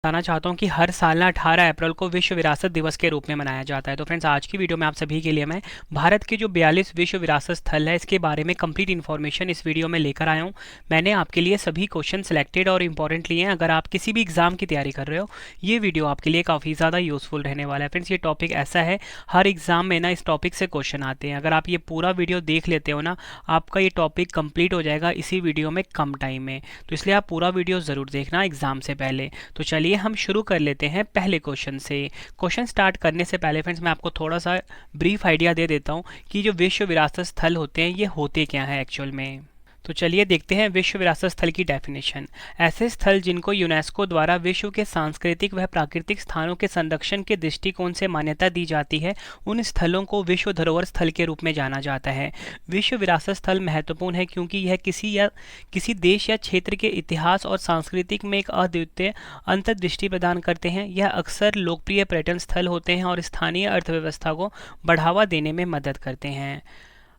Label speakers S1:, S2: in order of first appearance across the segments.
S1: बताना चाहता हूँ कि हर साल ना 18 अप्रैल को विश्व विरासत दिवस के रूप में मनाया जाता है। तो फ्रेंड्स, आज की वीडियो में आप सभी के लिए मैं भारत के जो 42 विश्व विरासत स्थल है इसके बारे में कंप्लीट इन्फॉर्मेशन इस वीडियो में लेकर आया हूँ। मैंने आपके लिए सभी क्वेश्चन सिलेक्टेड और इंपॉर्टेंट लिए हैं। अगर आप किसी भी एग्जाम की तैयारी कर रहे हो, ये वीडियो आपके लिए काफ़ी ज़्यादा यूजफुल रहने वाला है। फ्रेंड्स, ये टॉपिक ऐसा है, हर एग्जाम में ना इस टॉपिक से क्वेश्चन आते हैं। अगर आप ये पूरा वीडियो देख लेते हो ना, आपका ये टॉपिक कंप्लीट हो जाएगा इसी वीडियो में कम टाइम में। तो इसलिए आप पूरा वीडियो ज़रूर देखना एग्जाम से पहले। तो चलिए हम शुरू कर लेते हैं पहले क्वेश्चन से। क्वेश्चन स्टार्ट करने से पहले फ्रेंड्स, मैं आपको थोड़ा सा ब्रीफ आइडिया दे देता हूँ कि जो विश्व विरासत स्थल होते हैं ये होते क्या हैं एक्चुअल में। तो चलिए देखते हैं विश्व विरासत स्थल की डेफिनेशन। ऐसे स्थल जिनको यूनेस्को द्वारा विश्व के सांस्कृतिक व प्राकृतिक स्थानों के संरक्षण के दृष्टिकोण से मान्यता दी जाती है, उन स्थलों को विश्व धरोहर स्थल के रूप में जाना जाता है। विश्व विरासत स्थल महत्वपूर्ण है क्योंकि यह किसी देश या क्षेत्र के इतिहास और सांस्कृतिक में एक अद्वितीय अंतर्दृष्टि प्रदान करते हैं। यह अक्सर लोकप्रिय पर्यटन स्थल होते हैं और स्थानीय अर्थव्यवस्था को बढ़ावा देने में मदद करते हैं।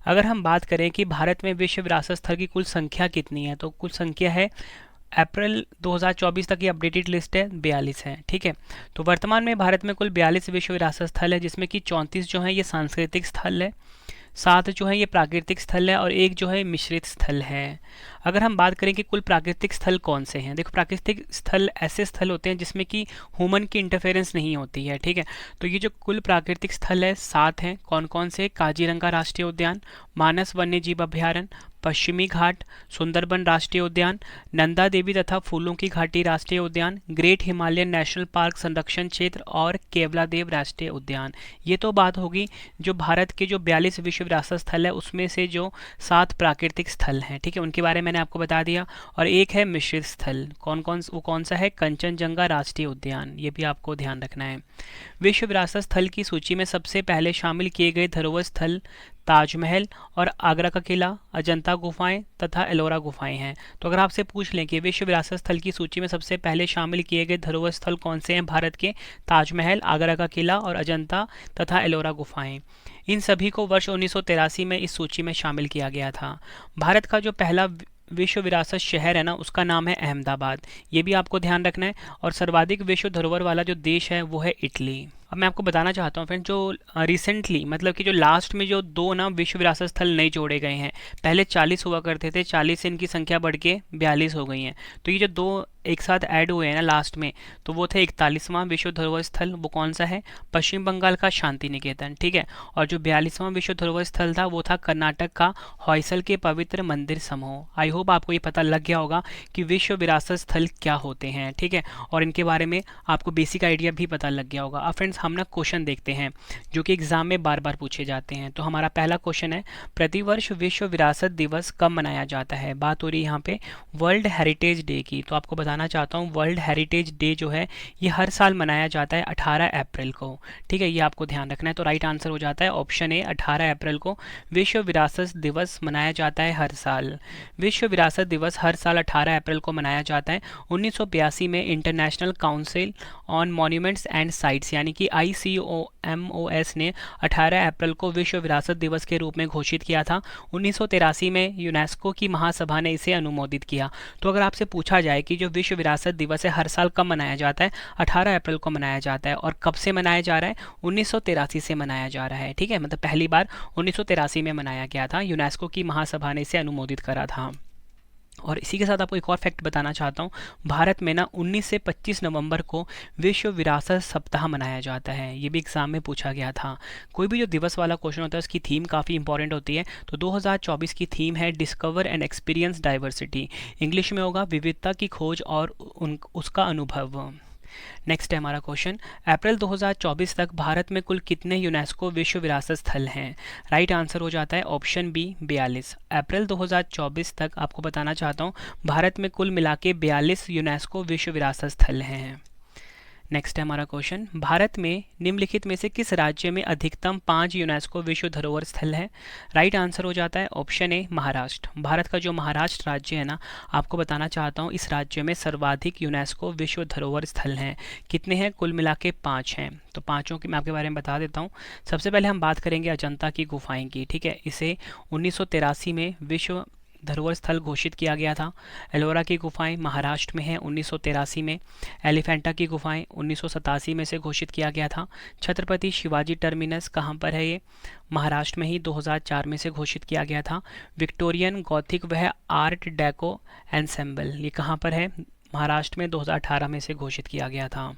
S1: अगर हम बात करें कि भारत में विश्व विरासत स्थल की कुल संख्या कितनी है, तो कुल संख्या है, अप्रैल 2024 तक की अपडेटेड लिस्ट है, 42 है। ठीक है, तो वर्तमान में भारत में कुल 42 विश्व विरासत स्थल है, जिसमें कि 34 जो है ये सांस्कृतिक स्थल है, 7 जो है ये प्राकृतिक स्थल है और एक जो है मिश्रित स्थल है। अगर हम बात करें कि कुल प्राकृतिक स्थल कौन से हैं, देखो प्राकृतिक स्थल ऐसे स्थल होते हैं जिसमें कि ह्यूमन की इंटरफेरेंस नहीं होती है। ठीक है, तो ये जो कुल प्राकृतिक स्थल है 7 हैं। कौन कौन से? काजीरंगा राष्ट्रीय उद्यान, मानस वन्य जीव अभ्यारण्य, पश्चिमी घाट, सुंदरबन राष्ट्रीय उद्यान, नंदा देवी तथा फूलों की घाटी राष्ट्रीय उद्यान, ग्रेट हिमालयन नेशनल पार्क संरक्षण क्षेत्र और केवलादेव राष्ट्रीय उद्यान। ये तो बात होगी जो भारत के जो 42 विश्व विरासत स्थल है उसमें से जो 7 प्राकृतिक स्थल हैं। ठीक है, उनके बारे में मैंने आपको बता दिया। और एक है मिश्रित स्थल, वो कौन सा है? कंचनजंगा राष्ट्रीय उद्यान। ये भी आपको ध्यान रखना है। विश्व विरासत स्थल की सूची में सबसे पहले शामिल किए गए धरोहर स्थल ताजमहल और आगरा का किला, अजंता गुफाएं तथा एलोरा गुफाएं हैं। तो अगर आपसे पूछ लें कि विश्व विरासत स्थल की सूची में सबसे पहले शामिल किए गए धरोहर स्थल कौन से हैं भारत के, ताजमहल, आगरा का किला और अजंता तथा एलोरा गुफाएं। इन सभी को वर्ष 1983 में इस सूची में शामिल किया गया था। भारत का जो पहला विश्व विरासत शहर है ना, उसका नाम है अहमदाबाद। ये भी आपको ध्यान रखना है। और सर्वाधिक विश्व धरोहर वाला जो देश है वो है इटली। अब मैं आपको बताना चाहता हूँ फ्रेंड, जो रिसेंटली मतलब कि जो लास्ट में जो 2 ना विश्व विरासत स्थल नए जोड़े गए हैं, पहले 40 हुआ करते थे, 40 से इनकी संख्या बढ़ के 42 हो गई हैं। तो ये जो 2 एक साथ ऐड हुए हैं ना लास्ट में, तो वो थे 41वां विश्व धरोहर स्थल। वो कौन सा है? पश्चिम बंगाल का शांति निकेतन। ठीक है, और जो 42वां विश्व धरोहर स्थल था वो था कर्नाटक का हॉयसल के पवित्र मंदिर समूह। आई होप आपको ये पता लग गया होगा कि विश्व विरासत स्थल क्या होते हैं। ठीक है, और इनके बारे में आपको बेसिक आइडिया भी पता लग गया होगा। अब फ्रेंड्स, हम ना क्वेश्चन देखते हैं जो कि एग्जाम में बार बार पूछे जाते हैं। तो हमारा पहला क्वेश्चन है, प्रतिवर्ष विश्व विरासत दिवस कब मनाया जाता है? बात हो रही है यहाँ पे वर्ल्ड हेरिटेज डे की। तो आपको बताना चाहता हूँ, वर्ल्ड हेरिटेज डे जो है ये हर साल मनाया जाता है 18 अप्रैल को। ठीक है, ये आपको ध्यान रखना है। तो राइट आंसर हो जाता है ऑप्शन ए, 18 अप्रैल को विश्व विरासत दिवस मनाया जाता है हर साल। विश्व विरासत दिवस हर साल 18 अप्रैल को मनाया जाता है। 1982 में international council on monuments and sites यानी कि ICOMOS ने 18 अप्रैल को विश्व विरासत दिवस के रूप में घोषित किया था। 1983 में यूनेस्को की महासभा ने इसे अनुमोदित किया। तो अगर आपसे पूछा जाए कि जो विश्व विरासत दिवस है हर साल कब मनाया जाता है, 18 अप्रैल को मनाया जाता है। और कब से मनाया जा रहा है? 1983 से मनाया जा रहा है। ठीक है, मतलब पहली बार 1983 में मनाया गया था, यूनेस्को की महासभा ने इसे अनुमोदित करा था। और इसी के साथ आपको एक और फैक्ट बताना चाहता हूँ, भारत में ना 19 से 25 नवंबर को विश्व विरासत सप्ताह मनाया जाता है। ये भी एग्जाम में पूछा गया था। कोई भी जो दिवस वाला क्वेश्चन होता है उसकी थीम काफ़ी इंपॉर्टेंट होती है। तो 2024 की थीम है discover and experience diversity. English में होगा विविधता की खोज और उसका अनुभव। नेक्स्ट है हमारा क्वेश्चन, अप्रैल 2024 तक भारत में कुल कितने यूनेस्को विश्व विरासत स्थल हैं? राइट आंसर हो जाता है ऑप्शन बी, 42। अप्रैल 2024 तक आपको बताना चाहता हूँ भारत में कुल मिला के 42 यूनेस्को विश्व विरासत स्थल हैं। नेक्स्ट है हमारा क्वेश्चन, भारत में निम्नलिखित में से किस राज्य में अधिकतम 5 यूनेस्को विश्व धरोहर स्थल है? राइट आंसर हो जाता है ऑप्शन ए, महाराष्ट्र। भारत का जो महाराष्ट्र राज्य है ना, आपको बताना चाहता हूँ इस राज्य में सर्वाधिक यूनेस्को विश्व धरोहर स्थल हैं। कितने हैं? कुल मिला के 5 हैं। तो पाँचों की मैं आपके बारे में बता देता हूँ। सबसे पहले हम बात करेंगे अजंता की गुफाएं की। ठीक है, इसे 1983 में विश्व धरोहर स्थल घोषित किया गया था? एलोरा की गुफाएं महाराष्ट्र में हैं 1983 में। एलिफेंटा की गुफाएं 1987 में से घोषित किया गया था। छत्रपति शिवाजी टर्मिनस कहाँ पर है? ये महाराष्ट्र में ही 2004 में से घोषित किया गया था। विक्टोरियन गॉथिक वह आर्ट डेको एंसेम्बल ये कहाँ पर है? महाराष्ट्र में 2018 में से घोषित किया गया था।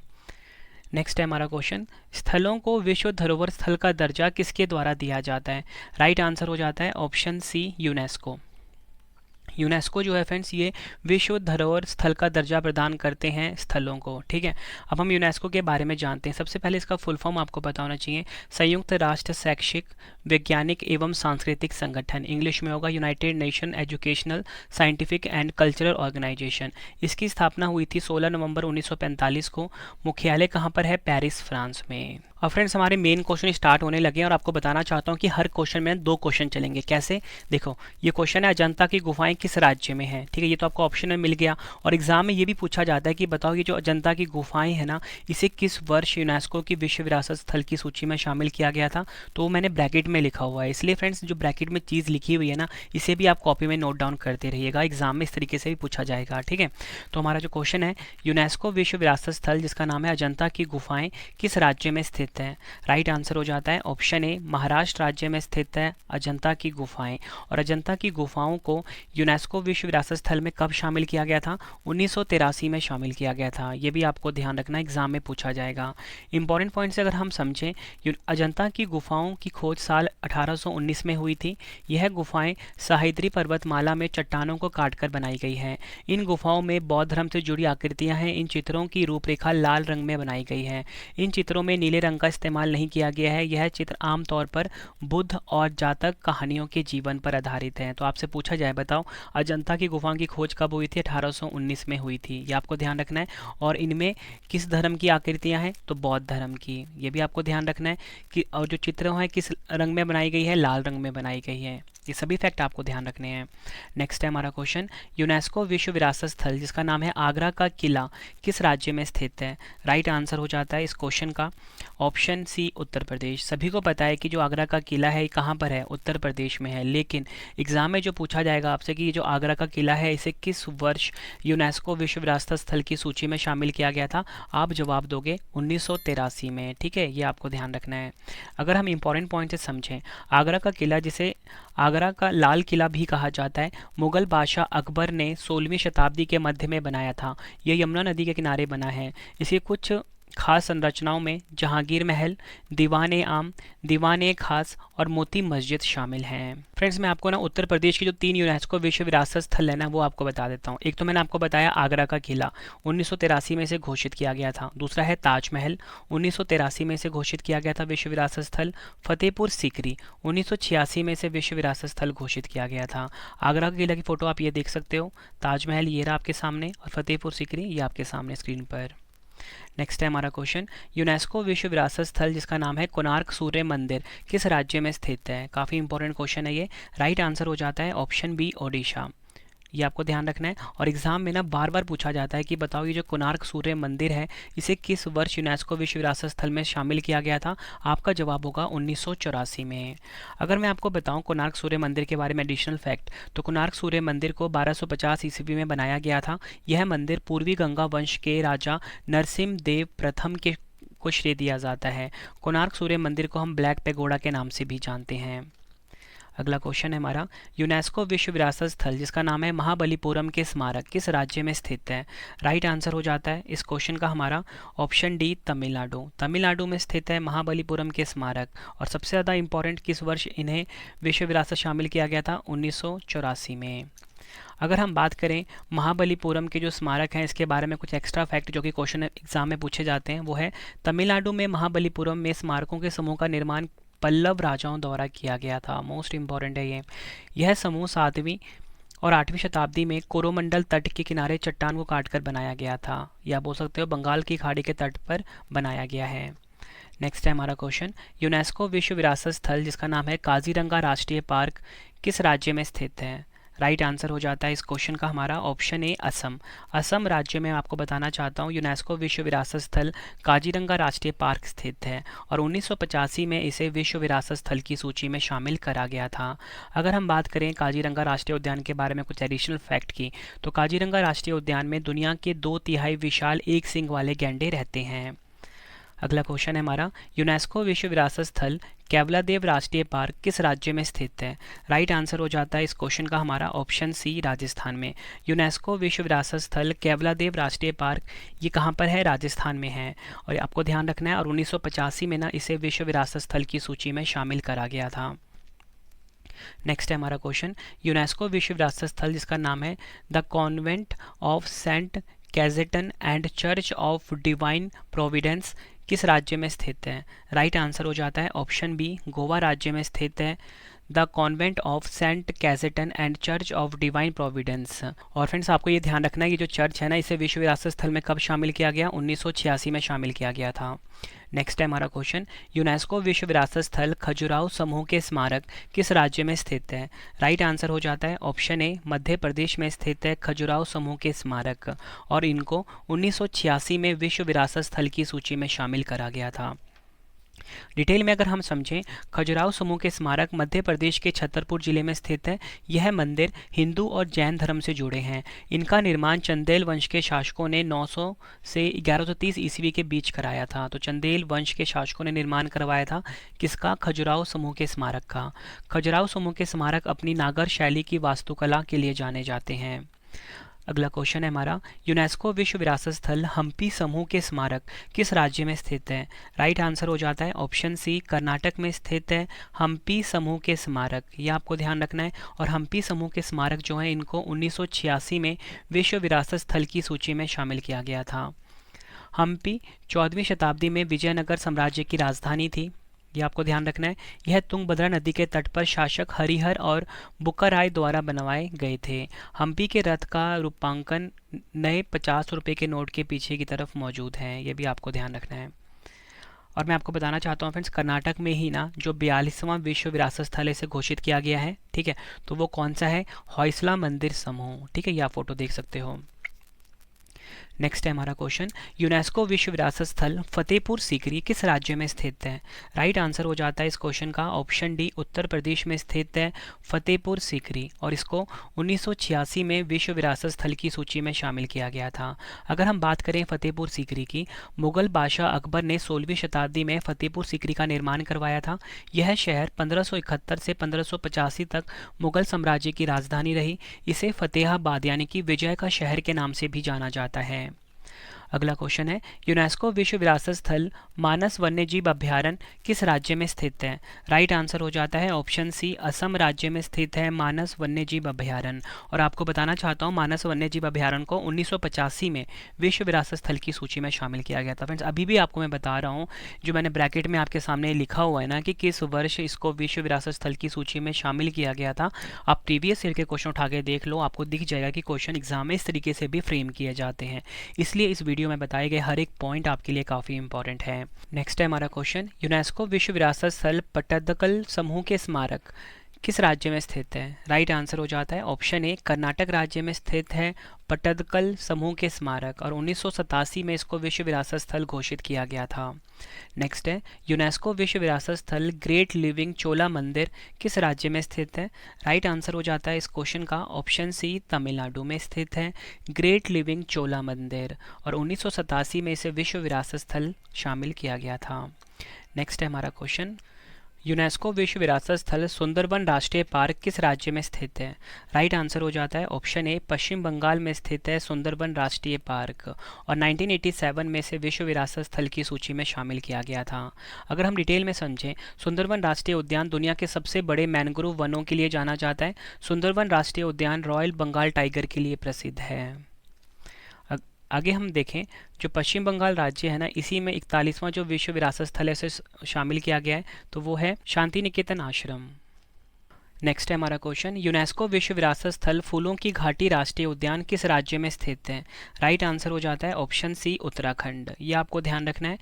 S1: नेक्स्ट है हमारा क्वेश्चन, स्थलों को विश्व धरोहर स्थल का दर्जा किसके द्वारा दिया जाता है? राइट आंसर हो जाता है ऑप्शन सी, यूनेस्को। यूनेस्को जो है फ्रेंड्स ये विश्व धरोहर स्थल का दर्जा प्रदान करते हैं स्थलों को। ठीक है, अब हम यूनेस्को के बारे में जानते हैं। सबसे पहले इसका फुल फॉर्म आपको पता होना चाहिए, संयुक्त राष्ट्र शैक्षिक वैज्ञानिक एवं सांस्कृतिक संगठन, इंग्लिश में होगा United Nation Educational Scientific and Cultural Organization. इसकी स्थापना हुई थी 16 नवंबर 1945 को। मुख्यालय कहाँ पर है? पेरिस, फ्रांस में। अब फ्रेंड्स हमारे मेन क्वेश्चन स्टार्ट होने लगे हैं और आपको बताना चाहता हूँ कि हर क्वेश्चन में 2 क्वेश्चन चलेंगे। कैसे? देखो, ये क्वेश्चन है अजंता की गुफाएं किस राज्य में है। ठीक है, ये तो आपको ऑप्शन में मिल गया। और एग्जाम में ये भी पूछा जाता है कि बताओ ये जो अजंता की गुफाएं है ना, इसे किस वर्ष यूनेस्को की विश्व विरासत स्थल की सूची में शामिल किया गया था? तो मैंने ब्रैकेट में लिखा हुआ है, इसलिए फ्रेंड्स जो ब्रैकेट में चीज़ लिखी हुई है ना, इसे भी आप कॉपी में नोट डाउन करते रहिएगा, एग्जाम में इस तरीके से भी पूछा जाएगा। ठीक है, तो हमारा जो क्वेश्चन है, यूनेस्को विश्व विरासत स्थल जिसका नाम है अजंता की गुफाएं किस राज्य में स्थित है? राइट आंसर हो जाता है ऑप्शन ए, महाराष्ट्र राज्य में स्थित है अजंता की गुफाएं। और अजंता की गुफाओं को यूनेस्को विश्व विरासत स्थल में कब शामिल किया गया था? 1983 में शामिल किया गया था। ये भी आपको ध्यान रखना, एग्जाम में पूछा जाएगा। इंपॉर्टेंट पॉइंट से अगर हम समझें, अजंता की गुफाओं की खोज साल 1819 में हुई थी। यह गुफाएं सह्याद्री पर्वतमाला में चट्टानों को काटकर बनाई गई हैं। इन गुफाओं में बौद्ध धर्म से जुड़ी आकृतियां हैं। इन चित्रों की रूपरेखा लाल रंग में बनाई गई है। इन चित्रों में नीले रंग का इस्तेमाल नहीं किया गया है। यह चित्र आमतौर पर बुद्ध और जातक कहानियों के जीवन पर आधारित हैं। तो आपसे पूछा जाए, बताओ अजंता की गुफाओं की खोज कब हुई थी? 1819 में हुई थी, ये आपको ध्यान रखना है। और इनमें किस धर्म की आकृतियां हैं? तो बौद्ध धर्म की, ये भी आपको ध्यान रखना है कि और जो चित्र है किस रंग में बनाई गई है? लाल रंग में बनाई गई है। ये सभी फैक्ट आपको ध्यान रखने हैं। नेक्स्ट है हमारा क्वेश्चन, यूनेस्को विश्व विरासत स्थल जिसका नाम है आगरा का किला किस राज्य में स्थित है? राइट आंसर हो जाता है इस क्वेश्चन का ऑप्शन सी, उत्तर प्रदेश। सभी को पता है कि जो आगरा का किला है ये कहाँ पर है? उत्तर प्रदेश में है। लेकिन एग्जाम में जो पूछा जाएगा आपसे कि ये जो आगरा का किला है इसे किस वर्ष यूनेस्को विश्व विरासत स्थल की सूची में शामिल किया गया था? आप जवाब दोगे 1983 में। ठीक है, ये आपको ध्यान रखना है। अगर हम इंपॉर्टेंट पॉइंट से समझें, आगरा का किला जिसे आगरा का लाल किला भी कहा जाता है, मुगल बादशाह अकबर ने 16वीं शताब्दी के मध्य में बनाया था। यह यमुना नदी के किनारे बना है। इसकी कुछ खास संरचनाओं में जहांगीर महल, दीवाने आम, दीवाने खास और मोती मस्जिद शामिल हैं। फ्रेंड्स मैं आपको ना उत्तर प्रदेश की जो 3 यूनेस्को विश्व विरासत स्थल है ना वो आपको बता देता हूँ। एक तो मैंने आपको बताया आगरा का किला 1983 में से घोषित किया गया था। दूसरा है ताजमहल 1983 में से घोषित किया गया था विश्व विरासत स्थल। फतेहपुर सीकरी 1986 में से विश्व विरासत स्थल घोषित किया गया था। आगरा का किला की फ़ोटो आप ये देख सकते हो, ताजमहल ये रहा आपके सामने और फतेहपुर सीकरी ये आपके सामने स्क्रीन पर। नेक्स्ट है हमारा क्वेश्चन, यूनेस्को विश्व विरासत स्थल जिसका नाम है कोणार्क सूर्य मंदिर किस राज्य में स्थित है? काफ़ी इंपॉर्टेंट क्वेश्चन है ये। राइट आंसर हो जाता है ऑप्शन बी, ओडिशा। ये आपको ध्यान रखना है और एग्जाम में ना बार बार पूछा जाता है कि बताओ ये जो कोणार्क सूर्य मंदिर है इसे किस वर्ष यूनेस्को विश्व विरासत स्थल में शामिल किया गया था? आपका जवाब होगा 1984 में। अगर मैं आपको बताऊं कोणार्क सूर्य मंदिर के बारे में एडिशनल फैक्ट, तो कोणार्क सूर्य मंदिर को 1250 ईस्वी में बनाया गया था। यह मंदिर पूर्वी गंगा वंश के राजा नरसिम्ह देव प्रथम के को श्रेय दिया जाता है। कोणार्क सूर्य मंदिर को हम ब्लैक पैगोडा के नाम से भी जानते हैं। अगला क्वेश्चन है हमारा, यूनेस्को विश्व विरासत स्थल जिसका नाम है महाबलीपुरम के स्मारक किस राज्य में स्थित है? राइट आंसर हो जाता है इस क्वेश्चन का हमारा ऑप्शन डी, तमिलनाडु। तमिलनाडु में स्थित है महाबलीपुरम के स्मारक। और सबसे ज़्यादा इंपॉर्टेंट किस वर्ष इन्हें विश्व विरासत शामिल किया गया था? 1984 में। अगर हम बात करें महाबलीपुरम के जो स्मारक हैं इसके बारे में कुछ एक्स्ट्रा फैक्ट जो कि क्वेश्चन एग्जाम में पूछे जाते हैं, वो है तमिलनाडु में महाबलीपुरम में स्मारकों के समूह का निर्माण पल्लव राजाओं द्वारा किया गया था। मोस्ट इंपॉर्टेंट है ये। यह समूह 7वीं और 8वीं शताब्दी में कोरोमंडल तट के किनारे चट्टान को काटकर बनाया गया था, या बोल सकते हो बंगाल की खाड़ी के तट पर बनाया गया है। नेक्स्ट है हमारा क्वेश्चन, यूनेस्को विश्व विरासत स्थल जिसका नाम है काजीरंगा राष्ट्रीय पार्क किस राज्य में स्थित है? राइट आंसर हो जाता है इस क्वेश्चन का हमारा ऑप्शन ए असम। असम राज्य में आपको बताना चाहता हूँ यूनेस्को विश्व विरासत स्थल काजीरंगा राष्ट्रीय पार्क स्थित है और 1985 में इसे विश्व विरासत स्थल की सूची में शामिल करा गया था। अगर हम बात करें काजीरंगा राष्ट्रीय उद्यान के बारे में कुछ एडिशनल फैक्ट की, तो काजीरंगा राष्ट्रीय उद्यान में दुनिया के 2/3 विशाल एक सींग वाले गैंडे रहते हैं। अगला क्वेश्चन है हमारा, यूनेस्को विश्व विरासत स्थल केवलादेव राष्ट्रीय पार्क किस राज्य में स्थित है? राइट आंसर हो जाता है इस क्वेश्चन का हमारा ऑप्शन सी, राजस्थान में। यूनेस्को विश्व विरासत स्थल केवलादेव राष्ट्रीय पार्क ये कहाँ पर है? राजस्थान में है। और आपको ध्यान रखना है, और 1985 में ना इसे विश्व विरासत स्थल की सूची में शामिल करा गया था। नेक्स्ट है हमारा क्वेश्चन, यूनेस्को विश्व विरासत स्थल जिसका नाम है the Convent of Saint Cajetan and Church of Divine Providence किस राज्य में स्थित है? राइट आंसर हो जाता है ऑप्शन बी, गोवा राज्य में स्थित है the Convent of Saint Cajetan and Church of Divine Providence. और फ्रेंड्स आपको ये ध्यान रखना है कि जो चर्च है ना, इसे विश्व विरासत स्थल में कब शामिल किया गया? 1986 में शामिल किया गया था। नेक्स्ट है हमारा क्वेश्चन, यूनेस्को विश्व विरासत स्थल खजुराहो समूह के स्मारक किस राज्य में स्थित है? राइट आंसर हो जाता है ऑप्शन ए, मध्य प्रदेश में स्थित है खजुराहो समूह के स्मारक, और इनको 1986 में विश्व विरासत स्थल की सूची में शामिल करा गया था। डिटेल में अगर हम समझें, खजुराहो समूह के स्मारक मध्य प्रदेश के छतरपुर जिले में स्थित है। यह मंदिर हिंदू और जैन धर्म से जुड़े हैं। इनका निर्माण चंदेल वंश के शासकों ने 900 से 1130 ईस्वी के बीच कराया था। तो चंदेल वंश के शासकों ने निर्माण करवाया था किसका? खजुराहो समूह के स्मारक का। खजुराहो समूह के स्मारक अपनी नागर शैली की वास्तुकला के लिए जाने जाते हैं। अगला क्वेश्चन है हमारा, यूनेस्को विश्व विरासत स्थल हम्पी समूह के स्मारक किस राज्य में स्थित है? राइट आंसर हो जाता है ऑप्शन सी, कर्नाटक में स्थित है हम्पी समूह के स्मारक। ये आपको ध्यान रखना है। और हम्पी समूह के स्मारक जो हैं, इनको 1986 में विश्व विरासत स्थल की सूची में शामिल किया गया था। हम्पी 14वीं शताब्दी में विजयनगर साम्राज्य की राजधानी थी। ये आपको ध्यान रखना है। यह तुंगभद्रा नदी के तट पर शासक हरिहर और बुक्काराय द्वारा बनवाए गए थे। हम्पी के रथ का रूपांकन नए 50 रुपये के नोट के पीछे की तरफ मौजूद है। ये भी आपको ध्यान रखना है। और मैं आपको बताना चाहता हूँ फ्रेंड्स, कर्नाटक में ही ना जो 42वां विश्व विरासत स्थल से घोषित किया गया है, ठीक है, तो वो कौन सा है? होयसला मंदिर समूह। ठीक है, ये आप फोटो देख सकते हो। नेक्स्ट है हमारा क्वेश्चन, यूनेस्को विश्व विरासत स्थल फतेहपुर सीकरी किस राज्य में स्थित है? राइट आंसर हो जाता है इस क्वेश्चन का ऑप्शन डी, उत्तर प्रदेश में स्थित है फतेहपुर सीकरी, और इसको 1986 में विश्व विरासत स्थल की सूची में शामिल किया गया था। अगर हम बात करें फतेहपुर सीकरी की, मुगल बादशाह अकबर ने 16वीं शताब्दी में फतेहपुर सीकरी का निर्माण करवाया था। यह शहर 1571 से 1585 तक मुगल साम्राज्य की राजधानी रही। इसे फतेहाबाद यानी कि विजय का शहर के नाम से भी जाना जाता है। अगला क्वेश्चन है, यूनेस्को विश्व विरासत स्थल मानस वन्यजीव अभ्यारण्य किस राज्य में स्थित है? राइट आंसर हो जाता है ऑप्शन सी, असम राज्य में स्थित है मानस वन्यजीव अभ्यारण्य। और आपको बताना चाहता हूँ, मानस वन्यजीव अभ्यारण्य को 1985 में विश्व विरासत स्थल की सूची में शामिल किया गया था। फ्रेंड्स अभी भी आपको मैं बता रहा हूँ, जो मैंने ब्रैकेट में आपके सामने लिखा हुआ है ना कि किस वर्ष इसको विश्व विरासत स्थल की सूची में शामिल किया गया था, आप प्रीवियस ईयर के क्वेश्चन उठा के देख लो, आपको दिख जाएगा कि क्वेश्चन एग्जाम में इस तरीके से भी फ्रेम किए जाते हैं। इसलिए इस वीडियो में बताए गए हर एक पॉइंट आपके लिए काफ़ी इंपॉर्टेंट है। नेक्स्ट है हमारा क्वेश्चन, यूनेस्को विश्व विरासत स्थल पट्टदकल समूह के स्मारक किस राज्य में स्थित है? राइट आंसर हो जाता है ऑप्शन ए, कर्नाटक राज्य में स्थित है पट्टदकल समूह के स्मारक, और 1987 में इसको विश्व विरासत स्थल घोषित किया गया था। नेक्स्ट है, यूनेस्को विश्व विरासत स्थल ग्रेट लिविंग चोला मंदिर किस राज्य में स्थित है? राइट आंसर हो जाता है इस क्वेश्चन का ऑप्शन सी, तमिलनाडु में स्थित है ग्रेट लिविंग चोला मंदिर, और 1987 में इसे विश्व विरासत स्थल शामिल किया गया था। नेक्स्ट है हमारा क्वेश्चन, यूनेस्को विश्व विरासत स्थल सुंदरबन राष्ट्रीय पार्क किस राज्य में स्थित है? राइट आंसर हो जाता है ऑप्शन ए, पश्चिम बंगाल में स्थित है सुंदरबन राष्ट्रीय पार्क, और 1987 में से विश्व विरासत स्थल की सूची में शामिल किया गया था। अगर हम डिटेल में समझें, सुंदरबन राष्ट्रीय उद्यान दुनिया के सबसे बड़े मैंग्रोव वनों के लिए जाना जाता है। सुंदरबन राष्ट्रीय उद्यान रॉयल बंगाल टाइगर के लिए प्रसिद्ध है। आगे हम देखें, जो पश्चिम बंगाल राज्य है ना, इसी में 41वां जो विश्व विरासत स्थल है उसे शामिल किया गया है, तो वो है शांति निकेतन आश्रम। नेक्स्ट है हमारा क्वेश्चन, यूनेस्को विश्व विरासत स्थल फूलों की घाटी राष्ट्रीय उद्यान किस राज्य में स्थित है? राइट आंसर हो जाता है ऑप्शन सी, उत्तराखंड। ये आपको ध्यान रखना है।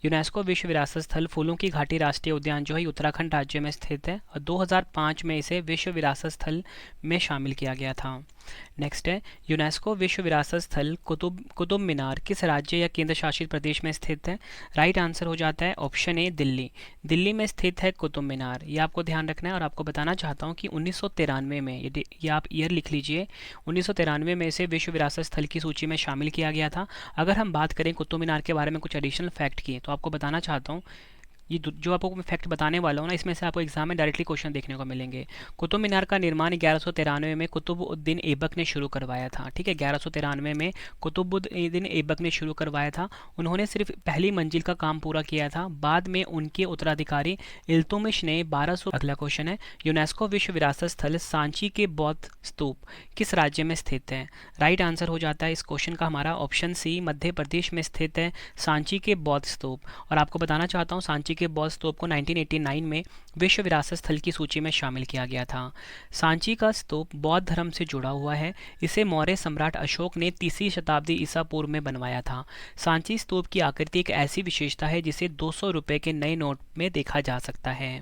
S1: यूनेस्को विश्व विरासत स्थल फूलों की घाटी राष्ट्रीय उद्यान जो है उत्तराखंड राज्य में स्थित है और 2005 में इसे विश्व विरासत स्थल में शामिल किया गया था। नेक्स्ट है, यूनेस्को विश्व विरासत स्थल कुतुब मीनार किस राज्य या केंद्र शासित प्रदेश में स्थित है? राइट आंसर हो जाता है ऑप्शन ए दिल्ली। दिल्ली में स्थित है कुतुब मीनार, ये आपको ध्यान रखना है। और आपको बताना चाहता हूँ कि 1993 में, ये आप ईयर लिख लीजिए, 1993 में इसे विश्व विरासत स्थल की सूची में शामिल किया गया था। अगर हम बात करें कुतुब मीनार के बारे में कुछ एडिशनल फैक्ट की, तो आपको बताना चाहता हूँ, ये जो आपको मैं फैक्ट बताने वाला हूँ ना, इसमें से आपको एग्जाम में डायरेक्टली क्वेश्चन देखने को मिलेंगे। कुतुब मीनार का निर्माण 1193 में कुतुबुद्दीन ऐबक ने शुरू करवाया था। ठीक है, 1193 में कुतुबुद्दीन ऐबक ने शुरू करवाया था। उन्होंने सिर्फ पहली मंजिल का काम पूरा किया था, बाद में उनके उत्तराधिकारी इल्तुतमिश ने 1200। अगला क्वेश्चन है, यूनेस्को विश्व विरासत स्थल सांची के बौद्ध स्तूप किस राज्य में स्थित है? राइट आंसर हो जाता है इस क्वेश्चन का हमारा ऑप्शन सी, मध्य प्रदेश में स्थित है सांची के बौद्ध स्तूप। और आपको बताना चाहता हूँ, सांची के बौद्ध स्तूप को 1989 में विश्व विरासत स्थल की सूची में शामिल किया गया था। सांची का स्तूप बौद्ध धर्म से जुड़ा हुआ है। इसे मौर्य सम्राट अशोक ने 3वीं शताब्दी ईसा पूर्व में बनवाया था। सांची स्तूप की आकृति एक ऐसी विशेषता है जिसे 200 रुपये के नए नोट में देखा जा सकता है।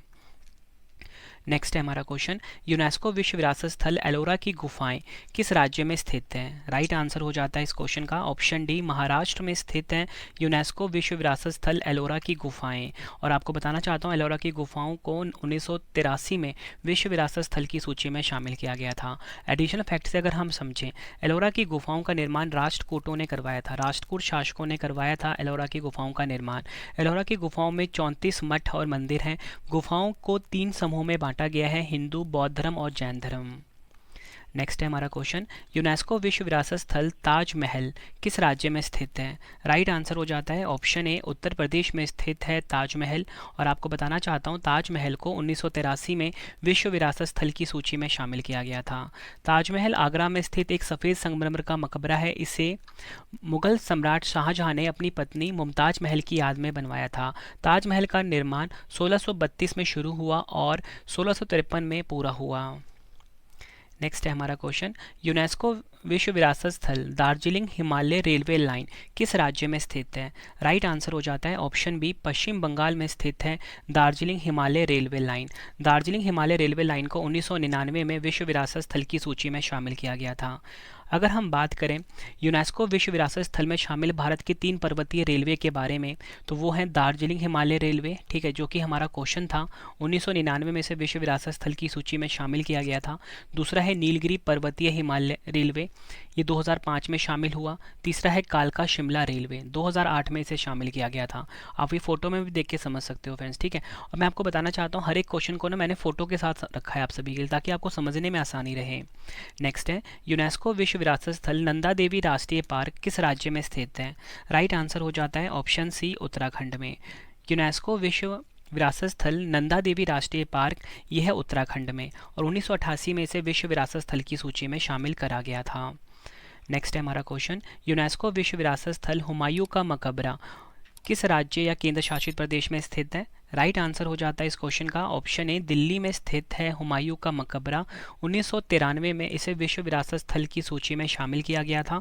S1: नेक्स्ट है हमारा क्वेश्चन, यूनेस्को विश्व विरासत स्थल एलोरा की गुफाएं किस राज्य में स्थित हैं? राइट आंसर हो जाता है इस क्वेश्चन का ऑप्शन डी, महाराष्ट्र में स्थित है यूनेस्को विश्व विरासत स्थल एलोरा की गुफाएं। और आपको बताना चाहता हूँ, एलोरा की गुफाओं को 1983 में विश्व विरासत स्थल की सूची में शामिल किया गया था। एडिशनल फैक्ट से अगर हम समझें, एलोरा की गुफाओं का निर्माण राष्ट्रकूटों ने करवाया था, राष्ट्रकूट शासकों ने करवाया था एलोरा की गुफाओं का निर्माण। एलोरा की गुफाओं में 34 मठ और मंदिर हैं। गुफाओं को 3 समूह में बांटा गया है, हिंदू, बौद्ध धर्म और जैन धर्म। नेक्स्ट है हमारा क्वेश्चन, यूनेस्को विश्व विरासत स्थल ताजमहल किस राज्य में स्थित है? राइट आंसर हो जाता है ऑप्शन ए, उत्तर प्रदेश में स्थित है ताजमहल। और आपको बताना चाहता हूँ, ताजमहल को 1983 में विश्व विरासत स्थल की सूची में शामिल किया गया था। ताजमहल आगरा में स्थित एक सफ़ेद संगमरमर का मकबरा है। इसे मुगल सम्राट शाहजहां ने अपनी पत्नी मुमताज महल की याद में बनवाया था। ताजमहल का निर्माण 1632 में शुरू हुआ और 1653 में पूरा हुआ। नेक्स्ट है हमारा क्वेश्चन, यूनेस्को विश्व विरासत स्थल दार्जिलिंग हिमालय रेलवे लाइन किस राज्य में स्थित है? राइट आंसर हो जाता है ऑप्शन बी, पश्चिम बंगाल में स्थित है Darjeeling Himalaya railway line. Darjeeling Himalaya railway line को 1999 में विश्व विरासत स्थल की सूची में शामिल किया गया था। अगर हम बात करें यूनेस्को विश्व विरासत स्थल में शामिल भारत के 3 पर्वतीय रेलवे के बारे में, तो वो है दार्जिलिंग हिमालय रेलवे, ठीक है, जो कि हमारा क्वेश्चन था। 1999 में इसे विश्व विरासत स्थल की सूची में शामिल किया गया था। दूसरा है नीलगिरी पर्वतीय हिमालय रेलवे, ये 2005 में शामिल हुआ। तीसरा है कालका शिमला रेलवे, 2008 में इसे शामिल किया गया था। आप ये फोटो में भी देख के समझ सकते हो फ्रेंड्स, ठीक है। और मैं आपको बताना चाहता हूँ, हर एक क्वेश्चन को ना मैंने फोटो के साथ रखा है आप सभी के लिए, ताकि आपको समझने में आसानी रहे। नेक्स्ट है, यूनेस्को विश्व विरासत स्थल नंदा देवी राष्ट्रीय पार्क किस राज्य में स्थित है? राइट आंसर हो जाता है ऑप्शन सी, उत्तराखंड में। यूनेस्को विश्व विरासत स्थल नंदा देवी राष्ट्रीय पार्क यह है उत्तराखंड में, और 1988 में इसे विश्व विरासत स्थल की सूची में शामिल करा गया था। नेक्स्ट है हमारा क्वेश्चन, यूनेस्को विश्व विरासत स्थल हुमायूं का मकबरा किस राज्य या केंद्र शासित प्रदेश में स्थित है? राइट आंसर हो जाता है इस क्वेश्चन का ऑप्शन ए, दिल्ली में स्थित है हुमायूं का मकबरा। 1993 में इसे विश्व विरासत स्थल की सूची में शामिल किया गया था।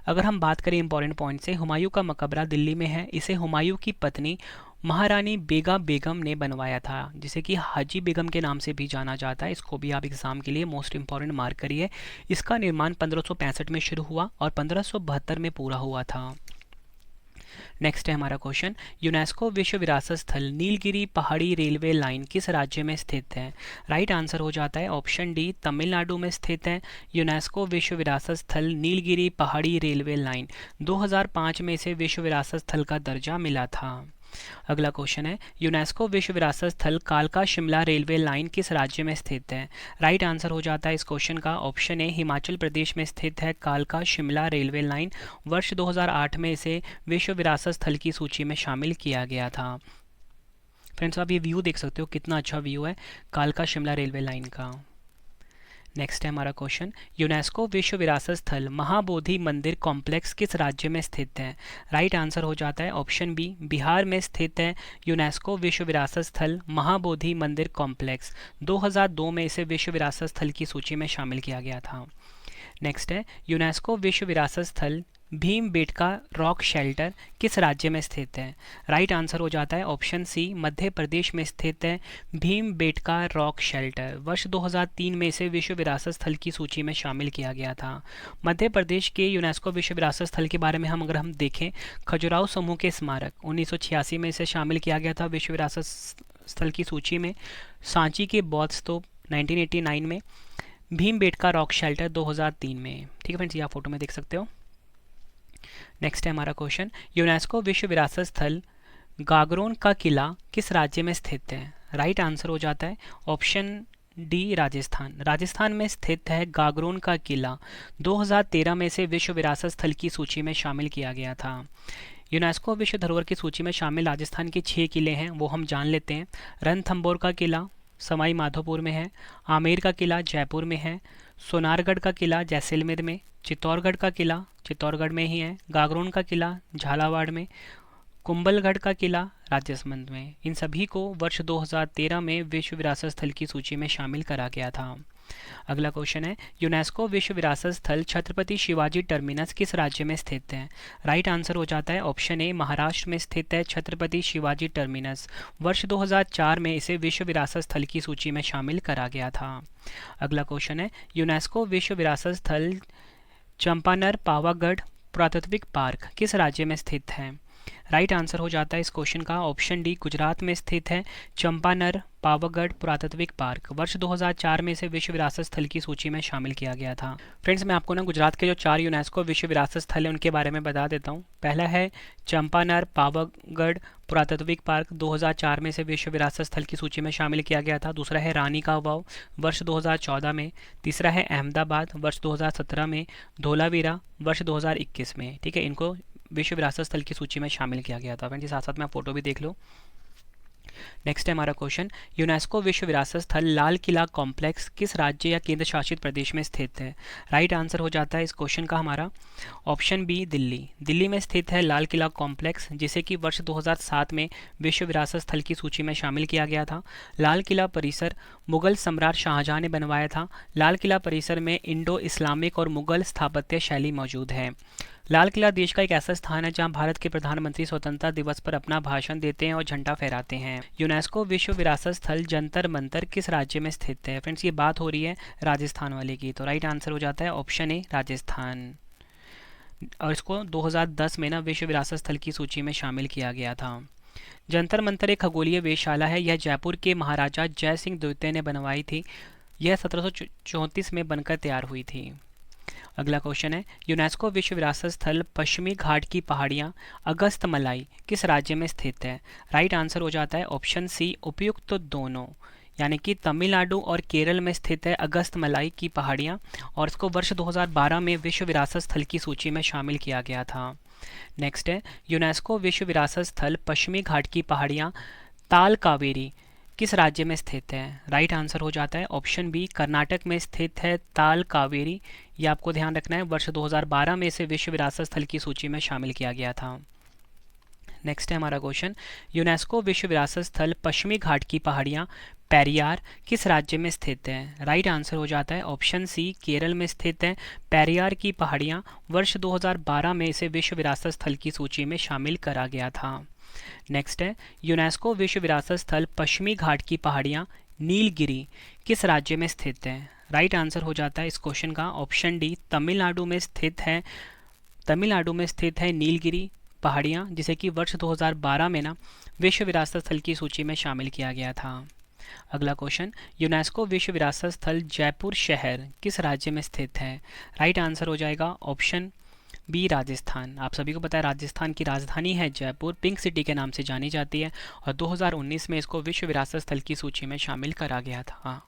S1: अगर हम बात करें इंपॉर्टेंट पॉइंट से, हुमायूं का मकबरा दिल्ली में है। इसे हुमायूं की पत्नी महारानी बेगम ने बनवाया था, जिसे कि हाजी बेगम के नाम से भी जाना जाता है। इसको भी आप एग्जाम के लिए मोस्ट इंपॉर्टेंट मार्क करिए। इसका निर्माण 1565 में शुरू हुआ और 1572 में पूरा हुआ था। नेक्स्ट है हमारा क्वेश्चन, यूनेस्को विश्व विरासत स्थल नीलगिरी पहाड़ी रेलवे लाइन किस राज्य में स्थित है? राइट आंसर हो जाता है ऑप्शन डी, तमिलनाडु में स्थित है यूनेस्को विश्व विरासत स्थल नीलगिरी पहाड़ी रेलवे लाइन। 2005 में इसे विश्व विरासत स्थल का दर्जा मिला था। अगला क्वेश्चन है, यूनेस्को विश्व विरासत स्थल कालका शिमला रेलवे लाइन किस राज्य में स्थित है? राइट आंसर हो जाता है इस क्वेश्चन का ऑप्शन ए, हिमाचल प्रदेश में स्थित है कालका शिमला रेलवे लाइन। वर्ष 2008 में इसे विश्व विरासत स्थल की सूची में शामिल किया गया था। फ्रेंड्स, आप ये व्यू देख सकते हो, कितना अच्छा व्यू है कालका शिमला रेलवे लाइन का। नेक्स्ट है हमारा क्वेश्चन, यूनेस्को विश्व विरासत स्थल महाबोधि मंदिर कॉम्प्लेक्स किस राज्य में स्थित है? राइट आंसर हो जाता है ऑप्शन बी, बिहार में स्थित है यूनेस्को विश्व विरासत स्थल महाबोधि मंदिर कॉम्प्लेक्स। 2002 में इसे विश्व विरासत स्थल की सूची में शामिल किया गया था। नेक्स्ट है, यूनेस्को विश्व विरासत स्थल भीमबेटका रॉक शेल्टर किस राज्य में स्थित है? राइट आंसर हो जाता है ऑप्शन सी, मध्य प्रदेश में स्थित है भीमबेटका रॉक शेल्टर। वर्ष 2003 में इसे विश्व विरासत स्थल की सूची में शामिल किया गया था। मध्य प्रदेश के यूनेस्को विश्व विरासत स्थल के बारे में अगर हम देखें, खजुराहो समूह के स्मारक 1986 में इसे शामिल किया गया था विश्व विरासत स्थल की सूची में। सांची के बौद्ध स्तूप 1989 में, भीमबेटका रॉक शेल्टर 2003 में। ठीक है फ्रेंड्स, ये आप फोटो में देख सकते हो। नेक्स्ट है हमारा क्वेश्चन, यूनेस्को विश्व विरासत स्थल गागरोन का किला किस राज्य में स्थित है? राइट आंसर हो जाता है ऑप्शन डी, राजस्थान। राजस्थान में स्थित है गागरोन का किला। 2013 में इसे विश्व विरासत स्थल की सूची में शामिल किया गया था। यूनेस्को विश्व धरोहर की सूची में शामिल राजस्थान के 6 किले हैं, वो हम जान लेते हैं। रणथंभौर का किला सवाई माधोपुर में है, आमेर का किला जयपुर में है, सोनारगढ़ का किला जैसलमेर में, चित्तौड़गढ़ का किला चित्तौड़गढ़ में ही है, गागरोन का किला झालावाड़ में, कुंभलगढ़ का किला राजसमंद में। इन सभी को वर्ष 2013 में विश्व विरासत स्थल की सूची में शामिल करा गया था। अगला क्वेश्चन है, यूनेस्को विश्व विरासत स्थल छत्रपति शिवाजी टर्मिनस किस राज्य में स्थित है? राइट आंसर हो जाता है ऑप्शन ए, महाराष्ट्र में स्थित है छत्रपति शिवाजी टर्मिनस। वर्ष 2004 में इसे विश्व विरासत स्थल की सूची में शामिल करा गया था। अगला क्वेश्चन है, यूनेस्को विश्व विरासत स्थल चंपानर पावागढ़ पुरातात्विक पार्क किस राज्य में स्थित है? राइट आंसर हो जाता है इस क्वेश्चन का ऑप्शन डी, गुजरात में स्थित है चंपानर पावागढ़ पुरातात्विक पार्क। वर्ष 2004 में इसे विश्व विरासत स्थल की सूची में शामिल किया गया था। फ्रेंड्स, मैं आपको गुजरात के जो 4 यूनेस्को विश्व विरासत स्थल है उनके बारे में बता देता हूँ। पहला है चंपानर पावागढ़ पुरातात्विक पार्क, 2004 में इसे विश्व विरासत स्थल की सूची में शामिल किया गया था। दूसरा है रानी का वाव, वर्ष 2014 में। तीसरा है अहमदाबाद, वर्ष 2017 में। धोलावीरा, वर्ष 2021 में। ठीक है, इनको विश्व विरासत स्थल की सूची में शामिल किया गया था। फ्रेंड्स, साथ साथ में आप फोटो भी देख लो। नेक्स्ट है हमारा क्वेश्चन, यूनेस्को विश्व विरासत स्थल लाल किला कॉम्प्लेक्स किस राज्य या केंद्र शासित प्रदेश में स्थित है? राइट आंसर हो जाता है इस क्वेश्चन का हमारा ऑप्शन बी, दिल्ली। दिल्ली में स्थित है लाल किला कॉम्प्लेक्स, जिसे कि वर्ष 2007 में विश्व विरासत स्थल की सूची में शामिल किया गया था। लाल किला परिसर मुगल सम्राट शाहजहां ने बनवाया था। लाल किला परिसर में इंडो इस्लामिक और मुगल स्थापत्य शैली मौजूद है। लाल किला देश का एक ऐसा स्थान है जहां भारत के प्रधानमंत्री स्वतंत्रता दिवस पर अपना भाषण देते हैं और झंडा फहराते हैं। यूनेस्को विश्व विरासत स्थल जंतर मंतर किस राज्य में स्थित है? फ्रेंड्स, ये बात हो रही है राजस्थान वाले की, तो राइट आंसर हो जाता है ऑप्शन ए, राजस्थान। और इसको 2010 में विश्व विरासत स्थल की सूची में शामिल किया गया था। जंतर मंतर एक खगोलीय वेधशाला है। यह जयपुर के महाराजा जय सिंह द्वितीय ने बनवाई थी। यह 1734 में बनकर तैयार हुई थी। अगला क्वेश्चन है, यूनेस्को विश्व विरासत स्थल पश्चिमी घाट की पहाड़ियाँ अगस्तमलाई किस राज्य में स्थित है? राइट आंसर हो जाता है ऑप्शन सी, उपयुक्त तो दोनों, यानी कि तमिलनाडु और केरल में स्थित है अगस्तमलाई की पहाड़ियाँ, और इसको वर्ष 2012 में विश्व विरासत स्थल की सूची में शामिल किया गया था। नेक्स्ट है, यूनेस्को विश्व विरासत स्थल पश्चिमी घाट की पहाड़ियाँ ताल कावेरी किस राज्य में स्थित है? राइट आंसर हो जाता है ऑप्शन बी, कर्नाटक में स्थित है ताल कावेरी। ये आपको ध्यान रखना है, वर्ष 2012 में इसे विश्व विरासत स्थल की सूची में शामिल किया गया था। नेक्स्ट है हमारा क्वेश्चन, यूनेस्को विश्व विरासत स्थल पश्चिमी घाट की पहाड़ियाँ पेरियार किस राज्य में स्थित है? राइट आंसर हो जाता है ऑप्शन सी, केरल में स्थित है पेरियार की पहाड़ियाँ। वर्ष 2012 में इसे विश्व विरासत स्थल की सूची में शामिल करा गया था। नेक्स्ट है, यूनेस्को विश्व विरासत स्थल पश्चिमी घाट की पहाड़ियाँ नीलगिरी किस राज्य में स्थित है? राइट आंसर हो जाता है इस क्वेश्चन का ऑप्शन डी, तमिलनाडु में स्थित है। तमिलनाडु में स्थित है नीलगिरी पहाड़ियाँ, जिसे कि वर्ष 2012 में विश्व विरासत स्थल की सूची में शामिल किया गया था। अगला क्वेश्चन, यूनेस्को विश्व विरासत स्थल जयपुर शहर किस राज्य में स्थित है? राइट आंसर हो जाएगा ऑप्शन बी, राजस्थान। आप सभी को पता है राजस्थान की राजधानी है जयपुर, पिंक सिटी के नाम से जानी जाती है, और 2019 में इसको विश्व विरासत स्थल की सूची में शामिल करा गया था।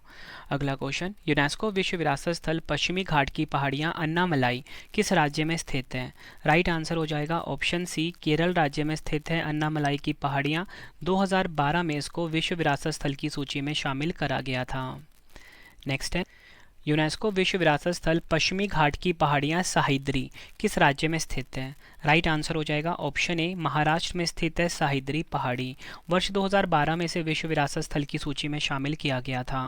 S1: अगला क्वेश्चन, यूनेस्को विश्व विरासत स्थल पश्चिमी घाट की पहाड़ियाँ अन्नामलाई किस राज्य में स्थित है? राइट आंसर हो जाएगा ऑप्शन सी, केरल राज्य में स्थित है अन्नामलाई की पहाड़ियाँ। 2012 में इसको विश्व विरासत स्थल की सूची में शामिल करा गया था। नेक्स्ट है, यूनेस्को विश्व विरासत स्थल पश्चिमी घाट की पहाड़ियाँ सह्याद्री किस राज्य में स्थित है? राइट आंसर हो जाएगा ऑप्शन ए, महाराष्ट्र में स्थित है सह्याद्री पहाड़ी। वर्ष 2012 में इसे विश्व विरासत स्थल की सूची में शामिल किया गया था।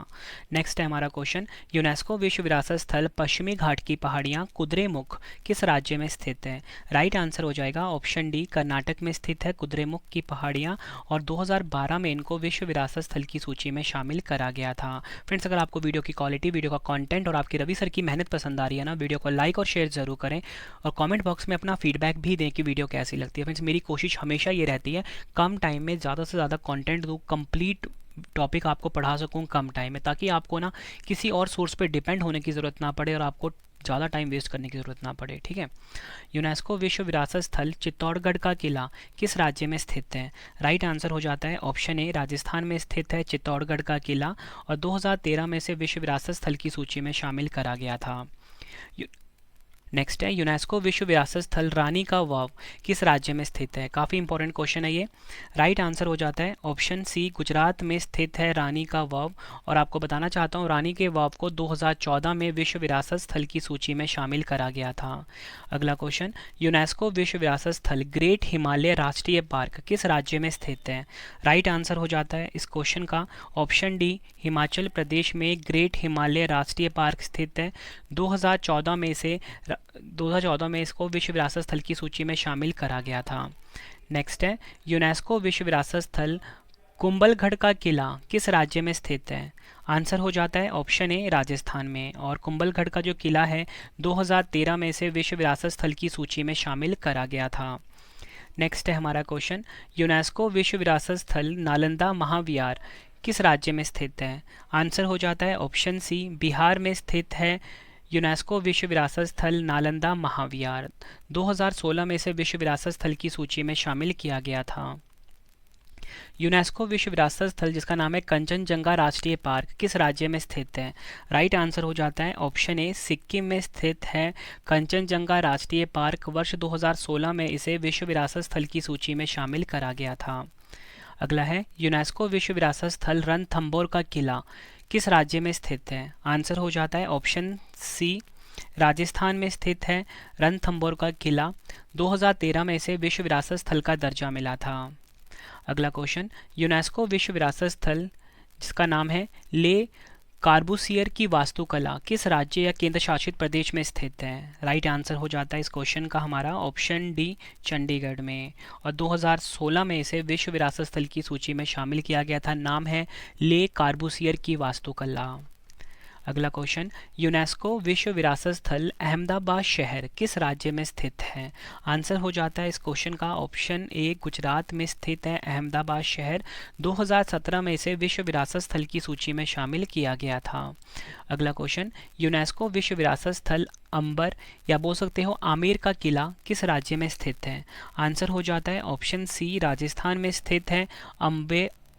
S1: नेक्स्ट है हमारा क्वेश्चन, यूनेस्को विश्व विरासत स्थल पश्चिमी घाट की पहाड़ियाँ कुद्रेमुख किस राज्य में स्थित है? राइट आंसर हो जाएगा ऑप्शन डी, कर्नाटक में स्थित है कुद्रेमुख की पहाड़ियाँ, और 2012 में इनको विश्व विरासत स्थल की सूची में शामिल करा गया था। फ्रेंड्स, अगर आपको वीडियो की क्वालिटी, वीडियो का कंटेंट और आपकी रवि सर की मेहनत पसंद आ रही है ना, वीडियो को लाइक और शेयर जरूर करें और कमेंट बॉक्स में अपना फीडबैक भी दें कि वीडियो कैसी लगती है। फ्रेंड्स, मेरी कोशिश हमेशा ये रहती है कम टाइम में ज़्यादा से ज़्यादा कंटेंट दूँ, कंप्लीट टॉपिक आपको पढ़ा सकूँ कम टाइम में, ताकि आपको ना किसी और सोर्स पे डिपेंड होने की ज़रूरत ना पड़े और आपको ज़्यादा टाइम वेस्ट करने की ज़रूरत ना पड़े। ठीक है। यूनेस्को विश्व विरासत स्थल चित्तौड़गढ़ का किला किस राज्य में स्थित है? राइट आंसर हो जाता है ऑप्शन ए, राजस्थान में स्थित है चित्तौड़गढ़ का किला, और 2013 में से विश्व विरासत स्थल की सूची में शामिल करा गया था। नेक्स्ट है, यूनेस्को विश्व विरासत स्थल रानी का वाव किस राज्य में स्थित है? काफ़ी इंपॉर्टेंट क्वेश्चन है ये। राइट आंसर हो जाता है ऑप्शन सी, गुजरात में स्थित है रानी का वाव, और आपको बताना चाहता हूँ रानी के वाव को 2014 में विश्व विरासत स्थल की सूची में शामिल करा गया था। अगला क्वेश्चन, यूनेस्को विश्व विरासत स्थल ग्रेट हिमालय राष्ट्रीय पार्क किस राज्य में स्थित है? राइट आंसर हो जाता है इस क्वेश्चन का ऑप्शन डी, हिमाचल प्रदेश में ग्रेट हिमालय राष्ट्रीय पार्क स्थित है। 2014 में इसको विश्व विरासत स्थल की सूची में शामिल करा गया था। नेक्स्ट है, यूनेस्को विश्व विरासत स्थल कुंभलगढ़ का किला किस राज्य में स्थित है? आंसर हो जाता है ऑप्शन ए, राजस्थान में, और कुंभलगढ़ का जो किला है 2013 में इसे विश्व विरासत स्थल की सूची में शामिल करा गया था। नेक्स्ट है हमारा क्वेश्चन, यूनेस्को विश्व विरासत स्थल नालंदा महाविहार किस राज्य में स्थित है? आंसर हो जाता है ऑप्शन सी, बिहार में स्थित है यूनेस्को विश्व विरासत स्थल नालंदा महाविहार। 2016 में इसे विश्व विरासत स्थल की सूची में शामिल किया गया था। यूनेस्को विश्व विरासत स्थल जिसका नाम है कंचनजंगा राष्ट्रीय पार्क किस राज्य में स्थित है? राइट आंसर हो जाता है ऑप्शन ए, सिक्किम में स्थित है कंचनजंगा राष्ट्रीय पार्क। वर्ष 2016 में इसे विश्व विरासत स्थल की सूची में शामिल करा गया था। अगला है, यूनेस्को विश्व विरासत स्थल रणथंभौर का किला किस राज्य में स्थित है? आंसर हो जाता है ऑप्शन सी, राजस्थान में स्थित है रणथंभौर का किला। 2013 में इसे विश्व विरासत स्थल का दर्जा मिला था। अगला क्वेश्चन, यूनेस्को विश्व विरासत स्थल जिसका नाम है ले कार्बूसियर की वास्तुकला किस राज्य या केंद्र शासित प्रदेश में स्थित है? राइट आंसर हो जाता है इस क्वेश्चन का हमारा ऑप्शन डी, चंडीगढ़ में, और 2016 में इसे विश्व विरासत स्थल की सूची में शामिल किया गया था। नाम है ले कार्बूसियर की वास्तुकला। अगला क्वेश्चन, यूनेस्को विश्व विरासत स्थल अहमदाबाद शहर किस राज्य में स्थित है? आंसर हो जाता है इस क्वेश्चन का ऑप्शन ए, गुजरात में स्थित है अहमदाबाद शहर। 2017 में इसे विश्व विरासत स्थल की सूची में शामिल किया गया था। अगला क्वेश्चन, यूनेस्को विश्व विरासत स्थल अंबर या बोल सकते हो आमेर का किला किस राज्य में स्थित है? आंसर हो जाता है ऑप्शन सी, राजस्थान में स्थित है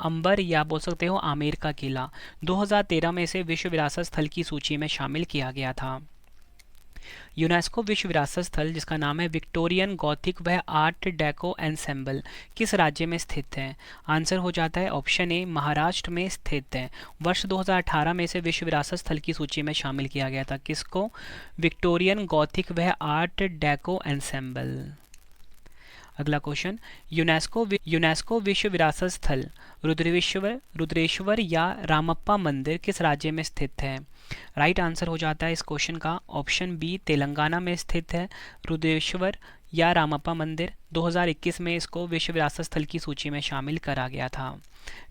S1: अंबर या बोल सकते हो आमेर का किला। 2013 में इसे विश्व विरासत स्थल की सूची में शामिल किया गया था। यूनेस्को विश्व विरासत स्थल जिसका नाम है विक्टोरियन गॉथिक व आर्ट डेको एंसेंबल किस राज्य में स्थित है? आंसर हो जाता है ऑप्शन ए, महाराष्ट्र में स्थित है। वर्ष 2018 में इसे विश्व विरासत स्थल की सूची में शामिल किया गया था। किसको? विक्टोरियन गॉथिक व आर्ट डेको एंसेंबल। अगला क्वेश्चन, यूनेस्को विश्व विरासत स्थल रुद्रेश्वर या रामप्पा मंदिर किस राज्य में स्थित है? राइट आंसर हो जाता है इस क्वेश्चन का ऑप्शन बी, तेलंगाना में स्थित है रुद्रेश्वर या रामप्पा मंदिर। 2021 में इसको विश्व विरासत स्थल की सूची में शामिल करा गया था।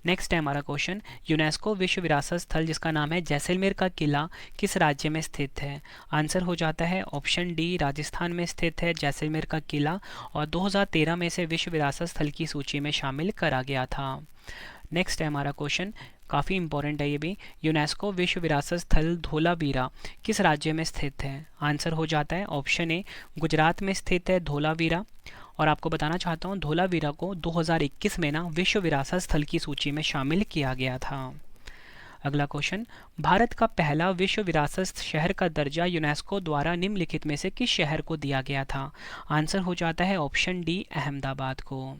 S1: नेक्स्ट है हमारा क्वेश्चन, यूनेस्को विश्व विरासत स्थल जिसका नाम है जैसलमेर का किला किस राज्य में स्थित है? आंसर हो जाता है ऑप्शन डी, राजस्थान में स्थित है जैसलमेर का किला, और 2013 में इसे विश्व विरासत स्थल की सूची में शामिल करा गया था। नेक्स्ट है हमारा क्वेश्चन, काफ़ी इंपॉर्टेंट है ये भी, यूनेस्को विश्व विरासत स्थल धोलावीरा किस राज्य में स्थित है? आंसर हो जाता है ऑप्शन ए, गुजरात में स्थित है धोलावीरा, और आपको बताना चाहता हूँ धोलावीरा को 2021 में ना विश्व विरासत स्थल की सूची में शामिल किया गया था। अगला क्वेश्चन, भारत का पहला विश्व विरासत शहर का दर्जा यूनेस्को द्वारा निम्नलिखित में से किस शहर को दिया गया था? आंसर हो जाता है ऑप्शन डी, अहमदाबाद को।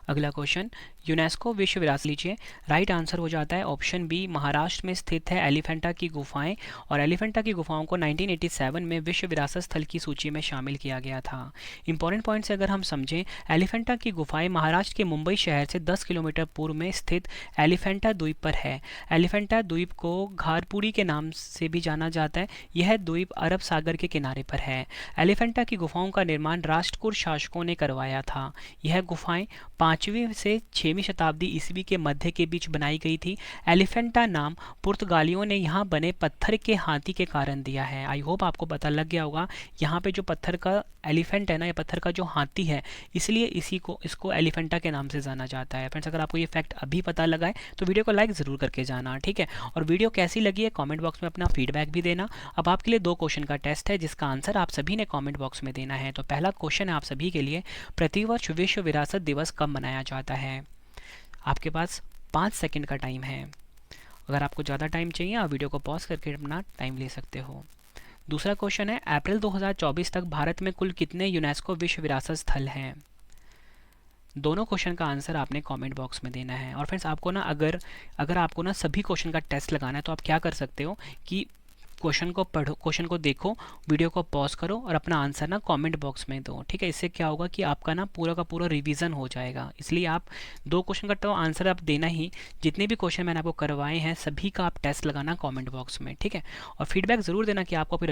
S1: अगला क्वेश्चन, यूनेस्को विश्व विरासत लीजिए। राइट आंसर हो जाता है ऑप्शन बी, महाराष्ट्र में स्थित है एलिफेंटा की गुफाएं, और एलिफेंटा की गुफाओं को 1987 में विश्व विरासत स्थल की सूची में शामिल किया गया था। इंपॉर्टेंट पॉइंट से अगर हम समझें, एलिफेंटा की गुफाएं महाराष्ट्र के मुंबई शहर से 10 किलोमीटर पूर्व में स्थित एलिफेंटा द्वीप पर है। एलिफेंटा द्वीप को घारपुड़ी के नाम से भी जाना जाता है। यह द्वीप अरब सागर के किनारे पर है। एलिफेंटा की गुफाओं का निर्माण राष्ट्रकूट शासकों ने करवाया था। यह गुफाएं 5वीं से 6वीं शताब्दी ईस्वी के मध्य के बीच बनाई गई थी। एलिफेंटा नाम पुर्तगालियों ने यहाँ बने पत्थर के हाथी के कारण दिया है। आई होप आपको पता लग गया होगा, यहाँ पे जो पत्थर का एलिफेंट है ना, ये पत्थर का जो हाथी है, इसलिए इसको एलिफेंटा के नाम से जाना जाता है। फ्रेंड्स, अगर आपको ये फैक्ट अभी पता लगा है तो वीडियो को लाइक ज़रूर करके जाना, ठीक है। और वीडियो कैसी लगी है कमेंट बॉक्स में अपना फीडबैक भी देना। अब आपके लिए 2 क्वेश्चन का टेस्ट है जिसका आंसर आप सभी ने कमेंट बॉक्स में देना है। तो पहला क्वेश्चन है आप सभी के लिए, प्रतिवर्ष विश्व विरासत दिवस कब मनाया जाता है? आपके पास 5 सेकंड का टाइम है। अगर आपको ज़्यादा टाइम चाहिए आप वीडियो को पॉज करके अपना टाइम ले सकते हो। दूसरा क्वेश्चन है, अप्रैल 2024 तक भारत में कुल कितने यूनेस्को विश्व विरासत स्थल हैं? दोनों क्वेश्चन का आंसर आपने कमेंट बॉक्स में देना है। और फ्रेंड्स, आपको ना अगर आपको ना सभी क्वेश्चन का टेस्ट लगाना है तो आप क्या कर सकते हो कि क्वेश्चन को पढ़ो, क्वेश्चन को देखो, वीडियो को पॉज करो और अपना आंसर ना कमेंट बॉक्स में दो, ठीक है। इससे क्या होगा कि आपका ना पूरा का पूरा रिवीजन हो जाएगा। इसलिए आप 2 क्वेश्चन का तो आंसर आप देना ही, जितने भी क्वेश्चन मैंने आपको करवाए हैं सभी का आप टेस्ट लगाना कमेंट बॉक्स में, ठीक है। और फीडबैक ज़रूर देना कि आपको फिर